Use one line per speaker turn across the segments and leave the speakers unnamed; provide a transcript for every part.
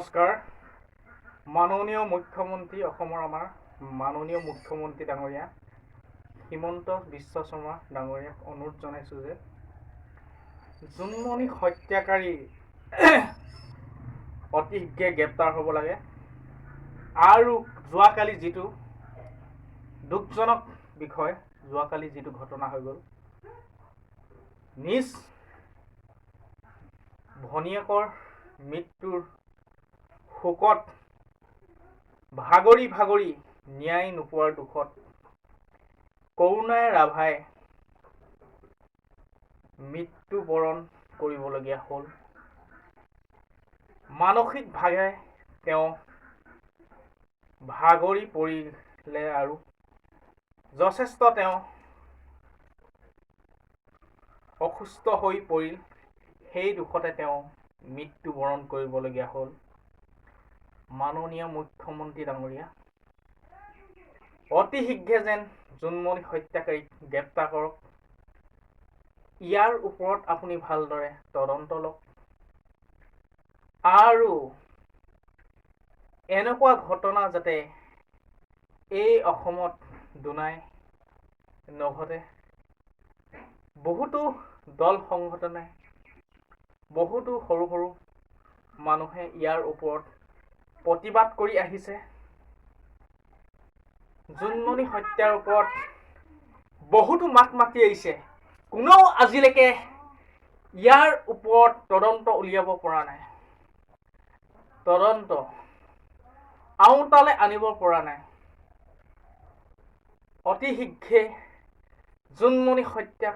নমস্কাৰ। মাননীয় মুখ্যমন্ত্ৰী অসমৰ আমাৰ মাননীয় মুখ্যমন্ত্ৰী ডাঙৰীয়া হিমন্ত বিশ্ব শৰ্মা ডাঙৰীয়াক অনুৰোধ জনাইছোঁ যে জুনমণি হত্যাকাৰী অতি শীঘ্ৰে গ্ৰেপ্তাৰ হ'ব লাগে আৰু যোৱাকালি যিটো দুখজনক বিষয়, যোৱাকালি যিটো ঘটনা হৈ গ'ল, নিজ ভনীয়েকৰ মৃত্যুৰ শোকত ভাগৰি ন্যায় নোপোৱাৰ দুখত কৰুণাৰাভাই মৃত্যুবৰণ কৰিবলগীয়া হ'ল। মানসিকভাৱে তেওঁ ভাগৰি পৰিলে আৰু যথেষ্ট তেওঁ অসুস্থ হৈ পৰিল। সেই দুখতে তেওঁ মৃত্যুবৰণ কৰিবলগীয়া হ'ল। মাননীয় মুখ্যমন্ত্ৰী ডাঙৰীয়া অতি শীঘ্ৰে যেন জুনমণি হত্যাকাৰীক গ্ৰেপ্তাৰ কৰক। ইয়াৰ ওপৰত আপুনি ভালদৰে তদন্ত লওক আৰু এনেকুৱা ঘটনা যাতে এই অসমত দুনাই নঘটে। বহুতো দল সংগঠনে, বহুতো সৰু সৰু মানুহে ইয়াৰ ওপৰত প্ৰতিবাদ কৰি আহিছে। জুনমণি হত্যাৰ ওপৰত বহুতো মাত মাতি আহিছে, কোনেও আজিলৈকে ইয়াৰ ওপৰত তদন্ত উলিয়াব পৰা নাই, তদন্ত আওতালে আনিব পৰা নাই। অতি শীঘ্ৰে জুনমণি হত্যা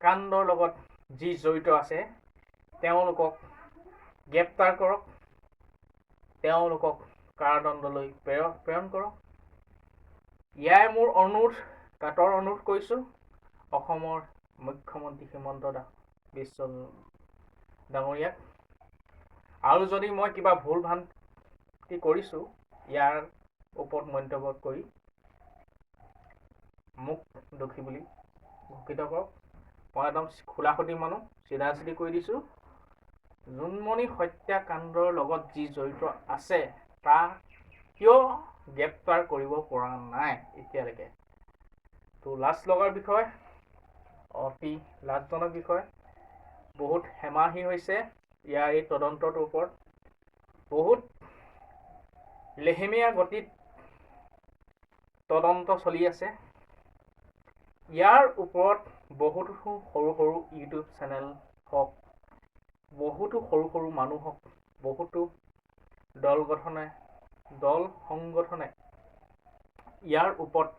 কাণ্ডৰ লগত যি জড়িত আছে তেওঁলোকক গ্ৰেপ্তাৰ কৰক, তেওঁলোকক কাৰাদণ্ডলৈ প্ৰেৰণ কৰক। ইয়াই মোৰ অনুৰোধ, কাতৰ অনুৰোধ কৰিছোঁ অসমৰ মুখ্যমন্ত্ৰী হিমন্ত বিশ্ব ডাঙৰীয়াক। আৰু যদি মই কিবা ভুল ভ্ৰান্তি কৰিছোঁ, ইয়াৰ ওপৰত মন্তব্য কৰি মোক দোষী বুলি ঘোষিত কৰক। মই একদম খোলাখুটি মানুহ, চিধা কৰি দিছোঁ। জুনমণি হত্যাকাণ্ডৰ লগত যি জড়িত আছে তাক কিয় গ্ৰেপ্তাৰ কৰিব পৰা নাই এতিয়ালৈকে? তো লাজ লগাৰ বিষয়, অতি লাজজনক বিষয়। বহুত হেমাহি হৈছে ইয়াৰ এই তদন্তটোৰ ওপৰত। বহুত লেহেমীয়া গতিত তদন্ত চলি আছে। ইয়াৰ ওপৰত বহুতো সৰু সৰু ইউটিউব চেনেল হওক, বহুতো সৰু সৰু মানুহ হওক, বহুতো দল সংগঠনে ইয়াৰ ওপৰত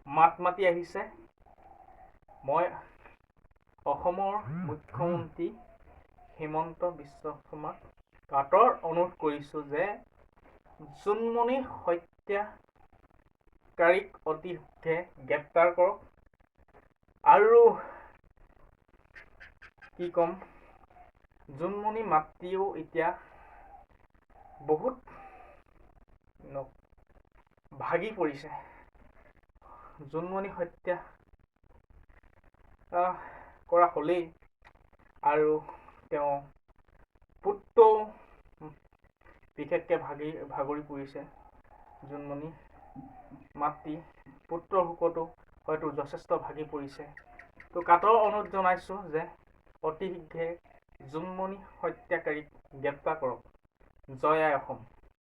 মাত মাতি আহিছে। মই অসমৰ মুখ্যমন্ত্ৰী হিমন্ত বিশ্ব শৰ্মাক কাতৰ অনুৰোধ কৰিছোঁ যে জুনমণি হত্যাকাৰীক অতি শীঘ্ৰে গ্ৰেপ্তাৰ কৰক। আৰু কি ক'ম, জুনমণি মাতৃও এতিয়া বহুত ভাগি পৰিছে। জুনমণি হত্যা কৰা হ'লেই আৰু তেওঁ পুত্ৰও বিশেষকৈ ভাগৰি পৰিছে। জুনমণি মাতৃ পুত্ৰৰ শোকতো হয়তো যথেষ্ট ভাগি পৰিছে। তো কাতৰ অনুৰোধ জনাইছোঁ যে অতি শীঘ্ৰে জুনমণি হত্যাকাৰীক গ্ৰেপ্তাৰ কৰক। জয় আই অসম।